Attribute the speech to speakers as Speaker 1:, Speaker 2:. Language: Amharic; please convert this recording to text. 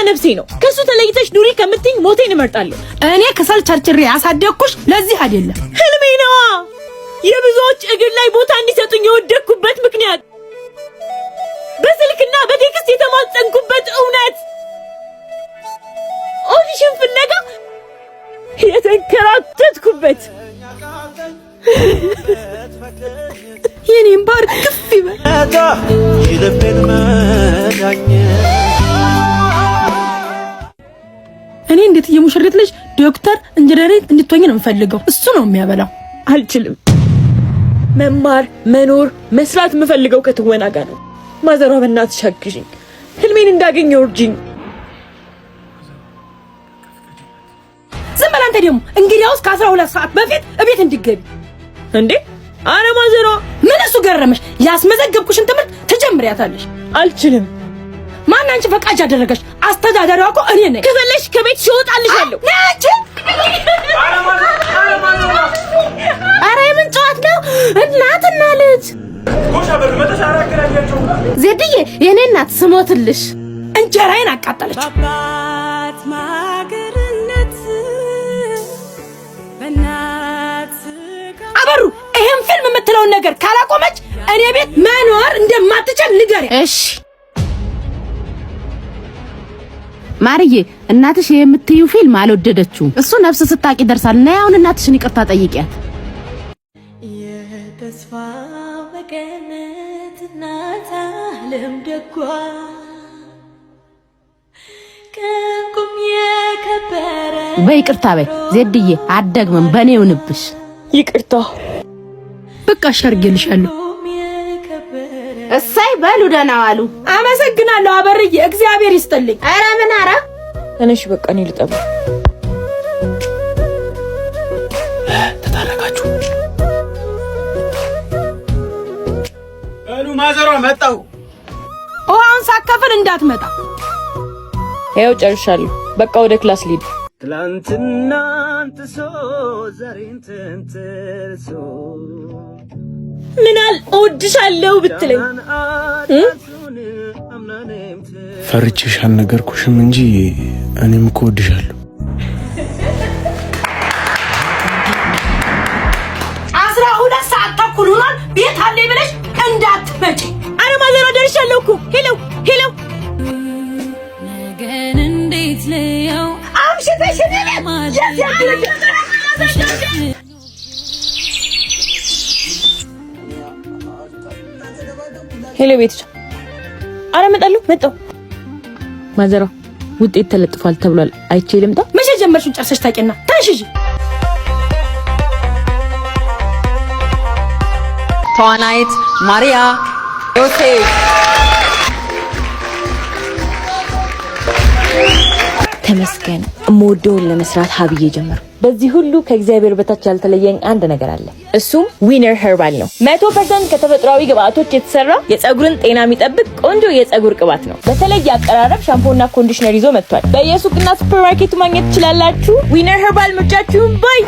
Speaker 1: ነፍሴ ነው። ከሱ ተለይተሽ ኑሪ ከምትኝ ሞቴን እመርጣለሁ።
Speaker 2: እኔ ከሰል ቸርችሬ ያሳደግኩሽ ለዚህ አይደለም።
Speaker 1: ህልሜ ነው። የብዙዎች እግር ላይ ቦታ እንዲሰጡኝ የወደኩበት ምክንያት፣ በስልክና በቴክስት የተማጸንኩበት እውነት፣ ኦዲሽን ፍለጋ የተንከራተትኩበት የኔን ባር ክፍ ይበል።
Speaker 2: እኔ እንዴት የሙሽሪት ልጅ ዶክተር ኢንጂነር እንድትሆኝ ነው የምፈልገው። እሱ ነው የሚያበላው።
Speaker 1: አልችልም። መማር መኖር መስራት የምፈልገው ከትወና ጋር ነው። ማዘሯ በእናትሽ አግዢኝ፣ ህልሜን እንዳገኘው እርጂኝ።
Speaker 2: ዝም በል አንተ ደግሞ። እንግዲያውስ ከ12 ሰዓት በፊት እቤት እንድትገቢ።
Speaker 1: እንዴ አረ ማዘሯ
Speaker 2: ምን እሱ ገረመሽ? ያስመዘገብኩሽን ትምህርት ትጀምሪያታለሽ።
Speaker 1: አልችልም።
Speaker 2: ማን አንቺ ፈቃጅ ያደረገሽ? አስተዳዳሪዋ እኮ እኔ ነኝ።
Speaker 1: ከፈለሽ ከቤት ሽወጣልሻለሁ።
Speaker 2: ነጭ አረ ምን ጨዋታ ነው? እናትና ልጅ ዜድዬ የኔ እናት ስሞትልሽ እንጀራዬን አቃጠለች። አባት ማገርነት በእናት አበሩ ይሄን ፊልም የምትለውን ነገር ካላቆመች እኔ ቤት መኖር እንደማትችል ንገሪ።
Speaker 3: እሺ ማርዬ፣ እናትሽ የምትዩ ፊልም አልወደደችውም። እሱ ነፍስ ስታቂ ደርሳል። ነይ አሁን እናትሽን ይቅርታ ጠይቂያት።
Speaker 1: የተስፋ መቀነት እናት ዓለም ደጓ ከቁም የከበረ
Speaker 3: በይቅርታ በይ ዜድዬ፣ አደግመን በኔ ይሁንብሽ።
Speaker 1: ይቅርታ
Speaker 2: በቃ ሸርገልሻለሁ።
Speaker 3: እሳይ በሉ ደህና ዋሉ።
Speaker 2: አመሰግናለሁ አበርዬ፣ እግዚአብሔር ይስጥልኝ።
Speaker 3: ኧረ ምን አረ
Speaker 1: እነሽ በቃ እኔ ልጠባ።
Speaker 4: ተታረቃችሁ? እሉ ማዘሯ መጣው።
Speaker 2: ውሃውን ሳከፍል እንዳትመጣ።
Speaker 1: ያው ጨርሻለሁ። በቃ ወደ ክላስ ልሂድ።
Speaker 4: ትላንትና አንተሶ ዛሬን ተንተርሶ
Speaker 1: ምናል እወድሻለሁ ብትለኝ
Speaker 5: ፈርቼሽ አልነገርኩሽም እንጂ እኔም እኮ እወድሻለሁ።
Speaker 2: 12 ሰዓት ተኩል ሆኗል። ቤት አለ ብለሽ እንዳትመጪ።
Speaker 1: አረ ማዘሯ ደርሻለሁ እኮ። ሄሎ ሄሎ
Speaker 6: ነገን እንዴት ልየው
Speaker 2: አምሽተሽ ነኝ
Speaker 1: ሄሎ ቤትሽ። አረ መጣሁ። ማዘሯ ውጤት ተለጥፏል ተብሏል። አይቼ ልምጣ።
Speaker 2: መቼ ጀመርሽው? ጨርሰሽ ታውቂና ታሽጂ።
Speaker 7: ተዋናይት ማሪያ ዮሴፍ
Speaker 1: ተመስገን። እምወደውን ለመስራት ሀብዬ ጀመርኩ። በዚህ ሁሉ ከእግዚአብሔር በታች ያልተለየኝ አንድ ነገር አለ። እሱም ዊነር ኸርባል ነው። 100% ከተፈጥሯዊ ግብአቶች የተሰራ የፀጉርን ጤና የሚጠብቅ ቆንጆ የፀጉር ቅባት ነው። በተለይ አቀራረብ ሻምፖና ኮንዲሽነር ይዞ መጥቷል። በየሱቅና ሱፐርማርኬቱ ማግኘት ትችላላችሁ። ዊነር ኸርባል ምርጫችሁን ባይ